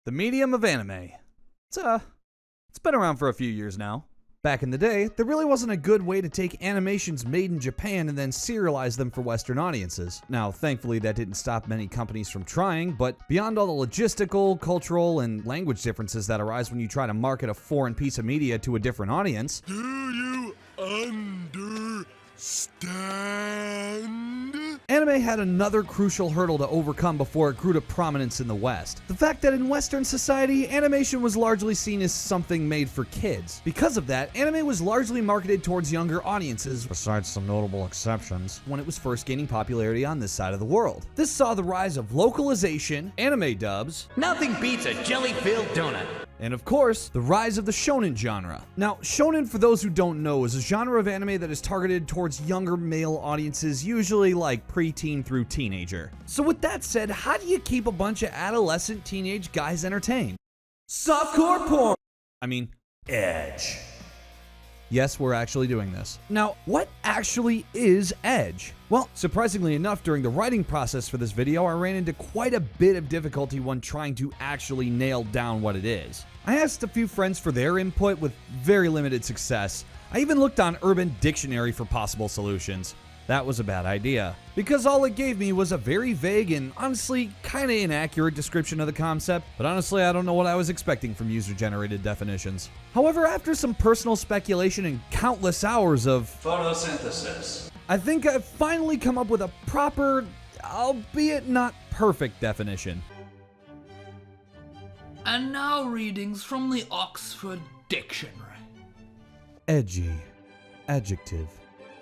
The medium of anime. It's been around for a few years now. Back in the day, there really wasn't a good way to take animations made in Japan and then serialize them for Western audiences. Now, thankfully, that didn't stop many companies from trying, but beyond all the logistical, cultural, and language differences that arise when you try to market a foreign piece of media to a different audience, do you understand? anime had another crucial hurdle to overcome before it grew to prominence in the West. The fact that in Western society, animation was largely seen as something made for kids. Because of that, anime was largely marketed towards younger audiences, besides some notable exceptions, when it was first gaining popularity on this side of the world. This saw the rise of localization, anime dubs, Nothing beats a jelly-filled donut. and of course, the rise of the shonen genre. Now, shonen, for those who don't know, is a genre of anime that is targeted towards younger male audiences, usually like preteen through teenager. So with that said, how do you keep a bunch of adolescent teenage guys entertained? Softcore porn! I mean, edge. Yes, we're actually doing this. Now, what actually is edge? Well, surprisingly enough, during the writing process for this video, I ran into quite a bit of difficulty when trying to actually nail down what it is. I asked a few friends for their input with very limited success. I even looked on Urban Dictionary for possible solutions. That was a bad idea, because all it gave me was a very vague and honestly kinda inaccurate description of the concept, but honestly I don't know what I was expecting from user-generated definitions. However, after some personal speculation and countless hours of photosynthesis, I think I've finally come up with a proper, albeit not perfect definition. And now readings from the Oxford Dictionary. Edgy. Adjective.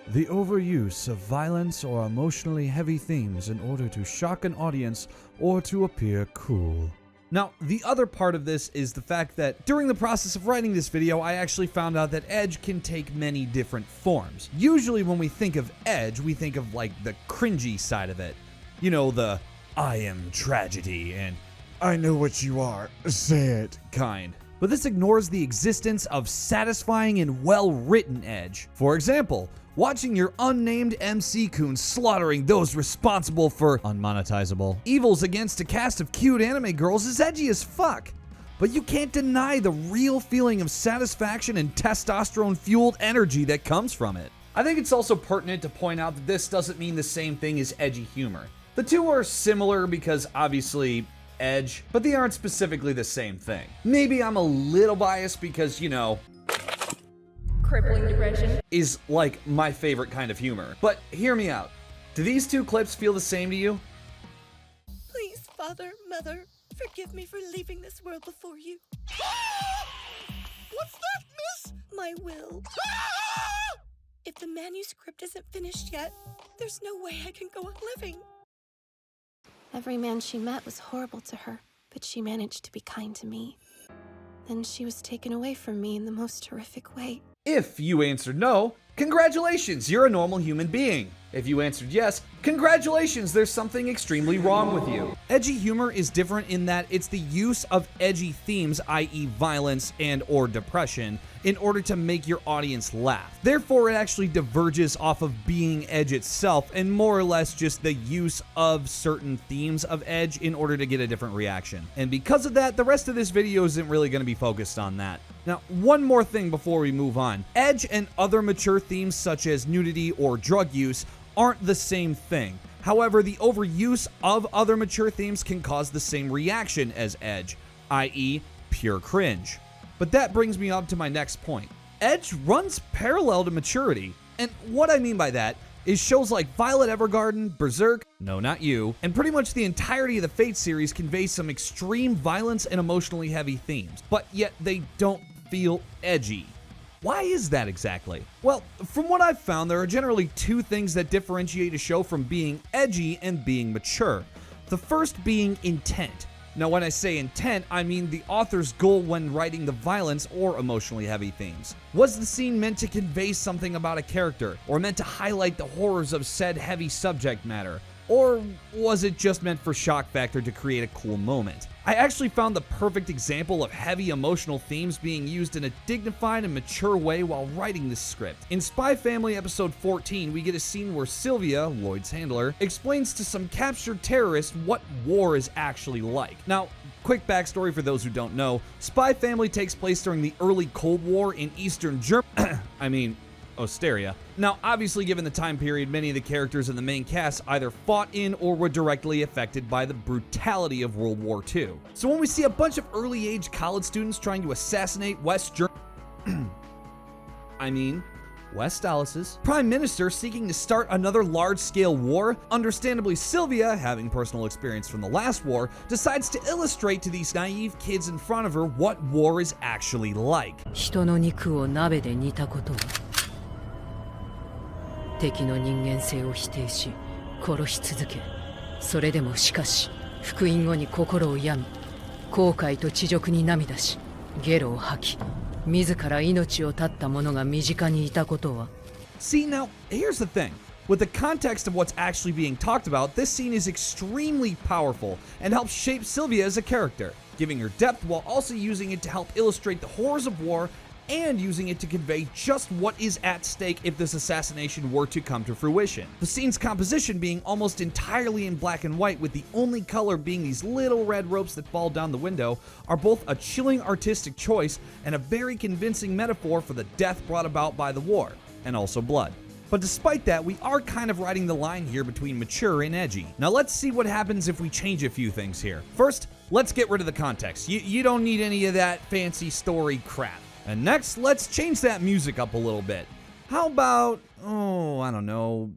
The overuse of violence or emotionally heavy themes in order to shock an audience or to appear cool. Now, the other part of this is the fact that during the process of writing this video, I actually found out that edge can take many different forms. Usually when we think of edge, we think of like the cringy side of it. You know, the I am tragedy and I know what you are, say it kind. But this ignores the existence of satisfying and well-written edge. For example, watching your unnamed MC-kun slaughtering those responsible for unmonetizable evils against a cast of cute anime girls is edgy as fuck. But you can't deny the real feeling of satisfaction and testosterone-fueled energy that comes from it. I think it's also pertinent to point out that this doesn't mean the same thing as edgy humor. The two are similar because obviously edge, but they aren't specifically the same thing. Maybe I'm a little biased because, you know, crippling depression is like my favorite kind of humor. But hear me out. Do these two clips feel the same to you? Please, Father, Mother, forgive me for leaving this world before you. What's that, miss? My will. If the manuscript isn't finished yet, there's no way I can go on living. Every man she met was horrible to her, but she managed to be kind to me. Then she was taken away from me in the most horrific way. If you answered no, congratulations, you're a normal human being. If you answered yes, congratulations, there's something extremely wrong with you. Edgy humor is different in that it's the use of edgy themes, i.e. violence and or depression, in order to make your audience laugh. Therefore, it actually diverges off of being edge itself and more or less just the use of certain themes of edge in order to get a different reaction. And because of that, the rest of this video isn't really going to be focused on that. Now, one more thing before we move on. Edge and other mature themes such as nudity or drug use aren't the same thing. However, the overuse of other mature themes can cause the same reaction as edge, i.e. pure cringe. But that brings me up to my next point. Edge runs parallel to maturity. And what I mean by that is shows like Violet Evergarden, Berserk, no not you, and pretty much the entirety of the Fate series convey some extreme violence and emotionally heavy themes, but yet they don't feel edgy. Why is that exactly? Well, from what I've found, there are generally two things that differentiate a show from being edgy and being mature. The first being intent. Now, when I say intent, I mean the author's goal when writing the violence or emotionally heavy themes. Was the scene meant to convey something about a character, or meant to highlight the horrors of said heavy subject matter? Or was it just meant for shock factor to create a cool moment? I actually found the perfect example of heavy emotional themes being used in a dignified and mature way while writing this script. In Spy Family episode 14, we get a scene where Sylvia, Lloyd's handler, explains to some captured terrorists what war is actually like. Now, quick backstory for those who don't know, Spy Family takes place during the early Cold War in Eastern Germany. Osteria. Now, obviously, given the time period, many of the characters in the main cast either fought in or were directly affected by the brutality of World War II. So when we see a bunch of early-age college students trying to assassinate West Dallas's prime minister seeking to start another large-scale war, understandably Sylvia, having personal experience from the last war, decides to illustrate to these naive kids in front of her what war is actually like. 人の肉を鍋で煮たことは敵の人間性を否定し殺し続け、それでもしかし復員後に心を病み、後悔と恥辱に涙し、ゲロを吐き、自ら命を絶った者が身近にいたことは。 See, now, here's the thing. With the context of what's actually being talked about, this scene is extremely powerful and helps shape Sylvia as a character, giving her depth while also using it to help illustrate the horrors of war and using it to convey just what is at stake if this assassination were to come to fruition. The scene's composition being almost entirely in black and white, with the only color being these little red ropes that fall down the window, are both a chilling artistic choice and a very convincing metaphor for the death brought about by the war, and also blood. But despite that, we are kind of riding the line here between mature and edgy. Now let's see what happens if we change a few things here. First, let's get rid of the context. You don't need any of that fancy story crap. And next, let's change that music up a little bit. How about, I don't know,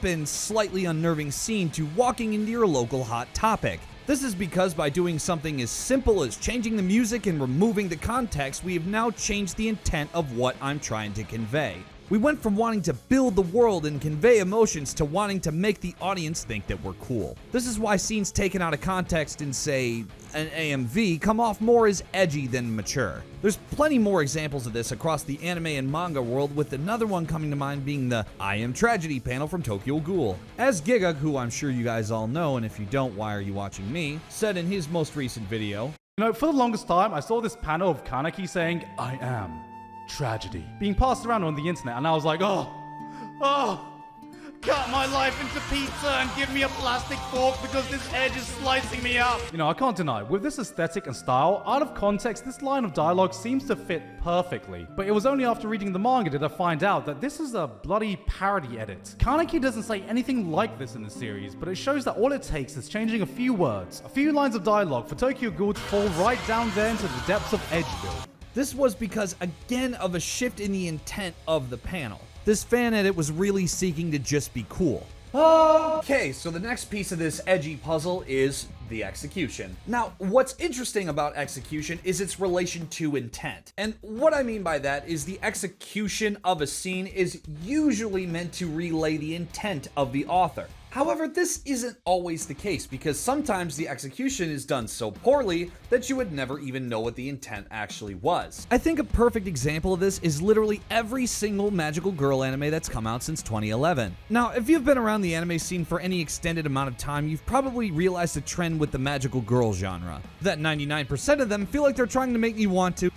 and slightly unnerving scene to walking into your local hot topic. This is because by doing something as simple as changing the music and removing the context, we have now changed the intent of what I'm trying to convey. We went from wanting to build the world and convey emotions to wanting to make the audience think that we're cool. This is why scenes taken out of context in, say, an AMV come off more as edgy than mature. There's plenty more examples of this across the anime and manga world, with another one coming to mind being the I Am Tragedy panel from Tokyo Ghoul. As Giga, who I'm sure you guys all know, and if you don't, why are you watching me, said in his most recent video, You know, for the longest time, I saw this panel of Kaneki saying, I am tragedy, being passed around on the internet, and I was like, oh, cut my life into pizza and give me a plastic fork because this edge is slicing me up. You know, I can't deny, with this aesthetic and style, out of context, this line of dialogue seems to fit perfectly. But it was only after reading the manga did I find out that this is a bloody parody edit. Kaneki doesn't say anything like this in the series, but it shows that all it takes is changing a few words, a few lines of dialogue for Tokyo Ghoul to fall right down there into the depths of Edgeville. This was because, again, of a shift in the intent of the panel. This fan edit was really seeking to just be cool. Okay, so the next piece of this edgy puzzle is the execution. Now, what's interesting about execution is its relation to intent. And what I mean by that is the execution of a scene is usually meant to relay the intent of the author. However, this isn't always the case, because sometimes the execution is done so poorly that you would never even know what the intent actually was. I think a perfect example of this is literally every single magical girl anime that's come out since 2011. Now, if you've been around the anime scene for any extended amount of time, you've probably realized a trend with the magical girl genre. That 99% of them feel like they're trying to make me want to.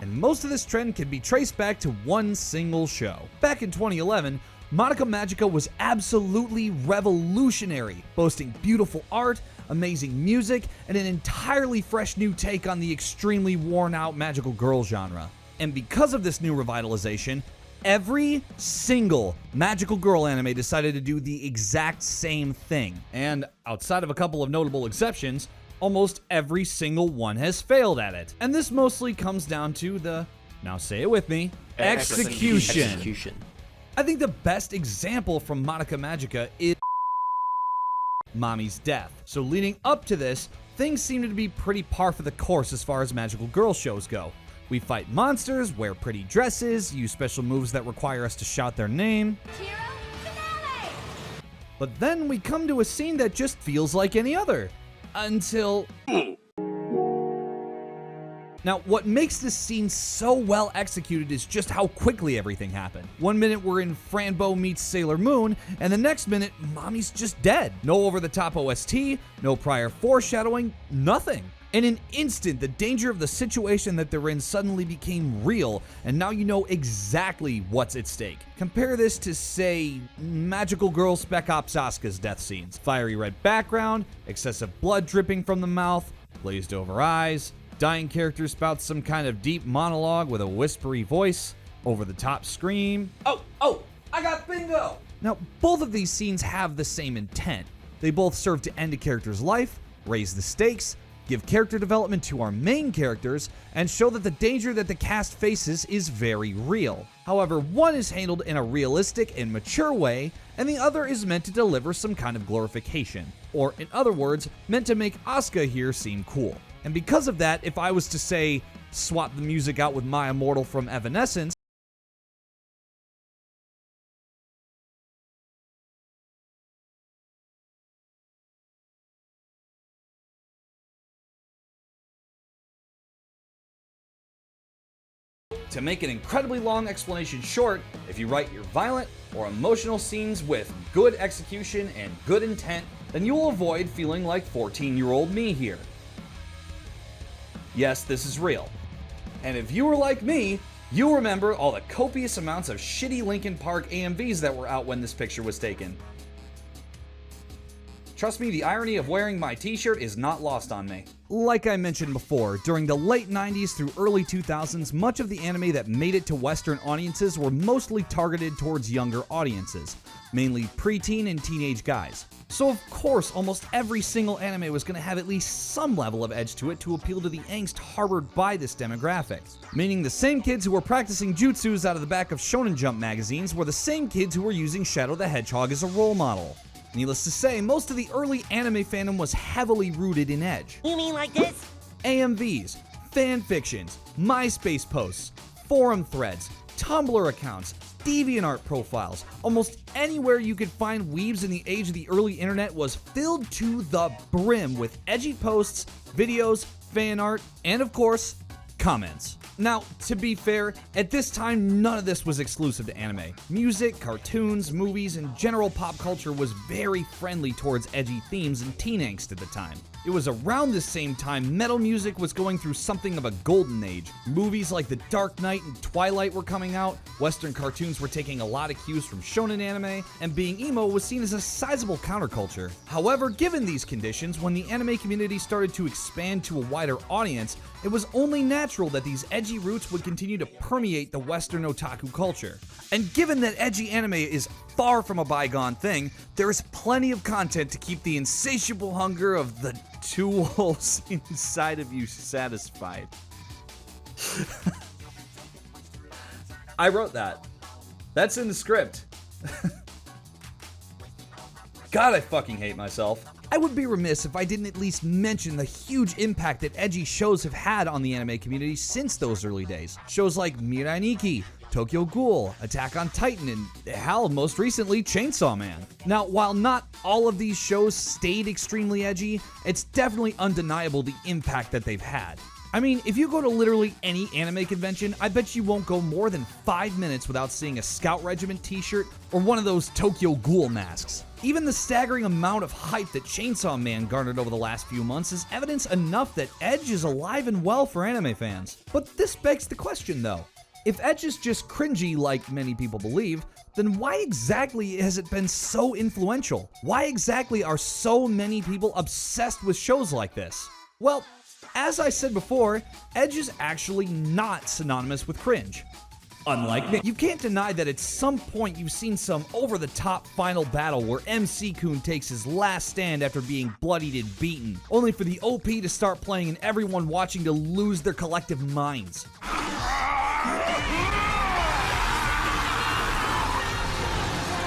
And most of this trend can be traced back to one single show. Back in 2011, Monica Magica was absolutely revolutionary, boasting beautiful art, amazing music, and an entirely fresh new take on the extremely worn-out magical girl genre. And because of this new revitalization, every single magical girl anime decided to do the exact same thing. And outside of a couple of notable exceptions, almost every single one has failed at it. And this mostly comes down to the, now say it with me, execution. I think the best example from Monica Magica is Mommy's death. So leading up to this, things seemed to be pretty par for the course as far as magical girl shows go. We fight monsters, wear pretty dresses, use special moves that require us to shout their name. But then we come to a scene that just feels like any other. until... Now, what makes this scene so well executed is just how quickly everything happened. 1 minute we're in Franbo meets Sailor Moon, and the next minute, Mommy's just dead. No over-the-top OST, no prior foreshadowing, nothing. In an instant, the danger of the situation that they're in suddenly became real, and now you know exactly what's at stake. Compare this to, say, Magical Girl Spec Ops Asuka's death scenes. Fiery red background, excessive blood dripping from the mouth, glazed over eyes, dying character spouts some kind of deep monologue with a whispery voice, over-the-top scream. Oh, I got bingo! Now, both of these scenes have the same intent. They both serve to end a character's life, raise the stakes, give character development to our main characters, and show that the danger that the cast faces is very real. However, one is handled in a realistic and mature way, and the other is meant to deliver some kind of glorification. Or, in other words, meant to make Asuka here seem cool. And because of that, if I was to say, swap the music out with My Immortal from Evanescence, to make an incredibly long explanation short, if you write your violent or emotional scenes with good execution and good intent, then you will avoid feeling like 14-year-old me here. Yes, this is real. And if you were like me, you'll remember all the copious amounts of shitty Linkin Park AMVs that were out when this picture was taken. Trust me, the irony of wearing my t-shirt is not lost on me. Like I mentioned before, during the late 90s through early 2000s, much of the anime that made it to Western audiences were mostly targeted towards younger audiences, mainly preteen and teenage guys. So of course, almost every single anime was going to have at least some level of edge to it to appeal to the angst harbored by this demographic. Meaning the same kids who were practicing jutsus out of the back of Shonen Jump magazines were the same kids who were using Shadow the Hedgehog as a role model. Needless to say, most of the early anime fandom was heavily rooted in edge. You mean like this? AMVs, fanfictions, MySpace posts, forum threads, Tumblr accounts, DeviantArt profiles. Almost anywhere you could find weebs in the age of the early internet was filled to the brim with edgy posts, videos, fan art, and of course, comments. Now, to be fair, at this time, none of this was exclusive to anime. Music, cartoons, movies, and general pop culture was very friendly towards edgy themes and teen angst at the time. It was around this same time metal music was going through something of a golden age. Movies like The Dark Knight and Twilight were coming out, Western cartoons were taking a lot of cues from shonen anime, and being emo was seen as a sizable counterculture. However, given these conditions, when the anime community started to expand to a wider audience, it was only natural that these edgy roots would continue to permeate the Western otaku culture. And given that edgy anime is far from a bygone thing, there is plenty of content to keep the insatiable hunger of the tools inside of you satisfied. I wrote that. That's in the script. God, I fucking hate myself. I would be remiss if I didn't at least mention the huge impact that edgy shows have had on the anime community since those early days. Shows like Mirai Nikki, Tokyo Ghoul, Attack on Titan, and hell, most recently, Chainsaw Man. Now, while not all of these shows stayed extremely edgy, it's definitely undeniable the impact that they've had. I mean, if you go to literally any anime convention, I bet you won't go more than 5 minutes without seeing a Scout Regiment t-shirt or one of those Tokyo Ghoul masks. Even the staggering amount of hype that Chainsaw Man garnered over the last few months is evidence enough that Edge is alive and well for anime fans. But this begs the question though. If Edge is just cringy like many people believe, then why exactly has it been so influential? Why exactly are so many people obsessed with shows like this? Well, as I said before, Edge is actually not synonymous with cringe. Unlike me, you can't deny that at some point you've seen some over-the-top final battle where MC-kun takes his last stand after being bloodied and beaten, only for the OP to start playing and everyone watching to lose their collective minds.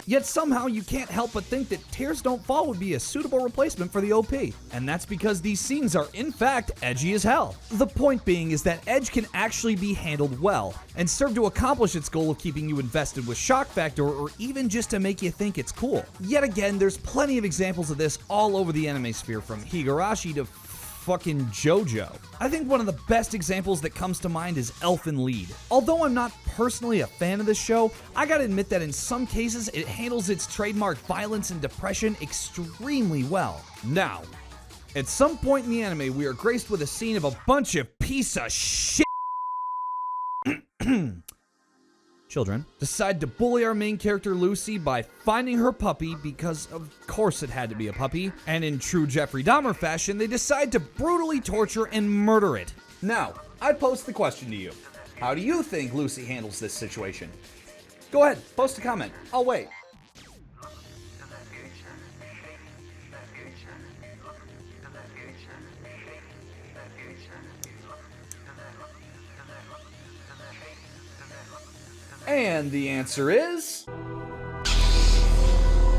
Yet somehow you can't help but think that Tears Don't Fall would be a suitable replacement for the OP. And that's because these scenes are in fact edgy as hell. The point being is that Edge can actually be handled well, and serve to accomplish its goal of keeping you invested with shock factor or even just to make you think it's cool. Yet again, there's plenty of examples of this all over the anime sphere, from Higurashi to fucking JoJo. I think one of the best examples that comes to mind is Elfen Lied. Although I'm not personally a fan of this show, I gotta admit that in some cases it handles its trademark violence and depression extremely well. Now, at some point in the anime, we are graced with a scene of a bunch of piece of shit children decide to bully our main character Lucy by finding her puppy, because of course it had to be a puppy, and in true Jeffrey Dahmer fashion, they decide to brutally torture and murder it. Now, I pose the question to you. How do you think Lucy handles this situation? Go ahead, post a comment. I'll wait. And the answer is...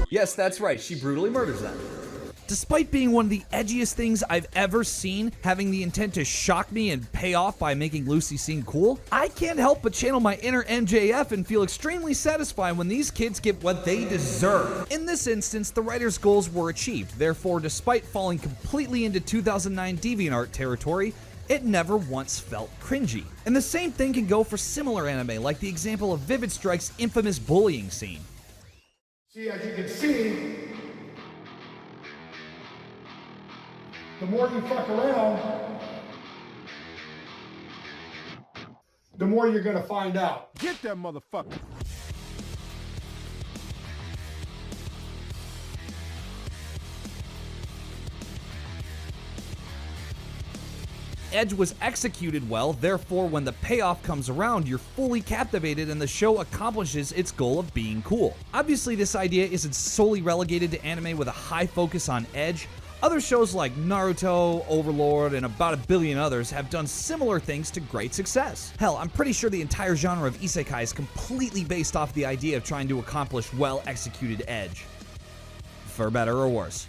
yes, that's right, she brutally murders them. Despite being one of the edgiest things I've ever seen, having the intent to shock me and pay off by making Lucy seem cool, I can't help but channel my inner MJF and feel extremely satisfied when these kids get what they deserve. In this instance, the writer's goals were achieved, therefore, despite falling completely into 2009 DeviantArt territory, it never once felt cringy. And the same thing can go for similar anime, like the example of Vivid Strike's infamous bullying scene. See, as you can see, the more you fuck around, the more you're gonna find out. Get that motherfucker. Edge was executed well, therefore when the payoff comes around, you're fully captivated and the show accomplishes its goal of being cool. Obviously, this idea isn't solely relegated to anime with a high focus on Edge. Other shows like Naruto, Overlord, and about a billion others have done similar things to great success. Hell, I'm pretty sure the entire genre of isekai is completely based off the idea of trying to accomplish well-executed Edge. For better or worse.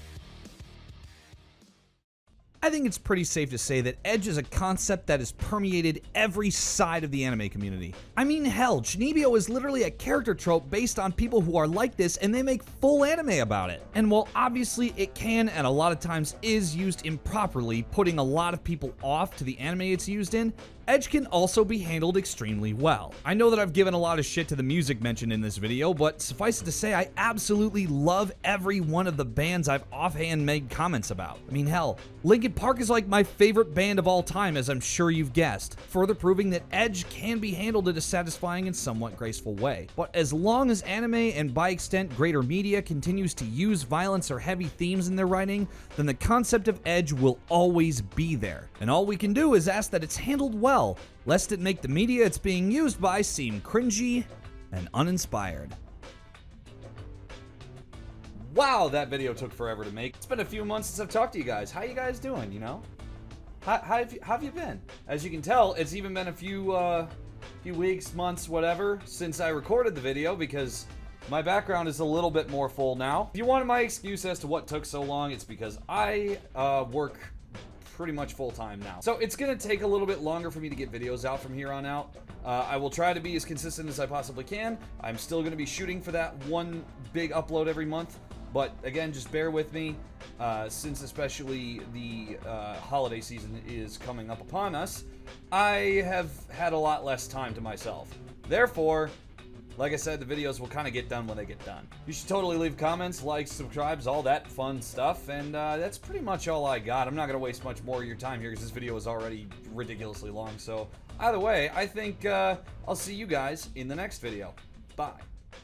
I think it's pretty safe to say that Edge is a concept that has permeated every side of the anime community. I mean, hell, Chunibyo is literally a character trope based on people who are like this, and they make full anime about it. And while obviously it can, and a lot of times is, used improperly, putting a lot of people off to the anime it's used in, Edge can also be handled extremely well. I know that I've given a lot of shit to the music mentioned in this video, but suffice it to say, I absolutely love every one of the bands I've offhand made comments about. I mean, hell, Linkin Park is like my favorite band of all time, as I'm sure you've guessed, further proving that Edge can be handled in a satisfying and somewhat graceful way. But as long as anime, and by extent greater media, continues to use violence or heavy themes in their writing, then the concept of Edge will always be there. And all we can do is ask that it's handled well, lest it make the media it's being used by seem cringy and uninspired. Wow, that video took forever to make. It's been a few months since I've talked to you guys. How you guys doing, you know? How have you been? As you can tell, it's even been a few weeks, months, whatever, since I recorded the video, because my background is a little bit more full now. If you wanted my excuse as to what took so long, it's because I work pretty much full-time now. So it's gonna take a little bit longer for me to get videos out from here on out. I will try to be as consistent as I possibly can. I'm still gonna be shooting for that one big upload every month, but again, just bear with me, since especially the holiday season is coming up upon us. I have had a lot less time to myself. Therefore, like I said, the videos will kind of get done when they get done. You should totally leave comments, likes, subscribes, all that fun stuff, and that's pretty much all I got. I'm not going to waste much more of your time here because this video is already ridiculously long, so either way, I think I'll see you guys in the next video. Bye.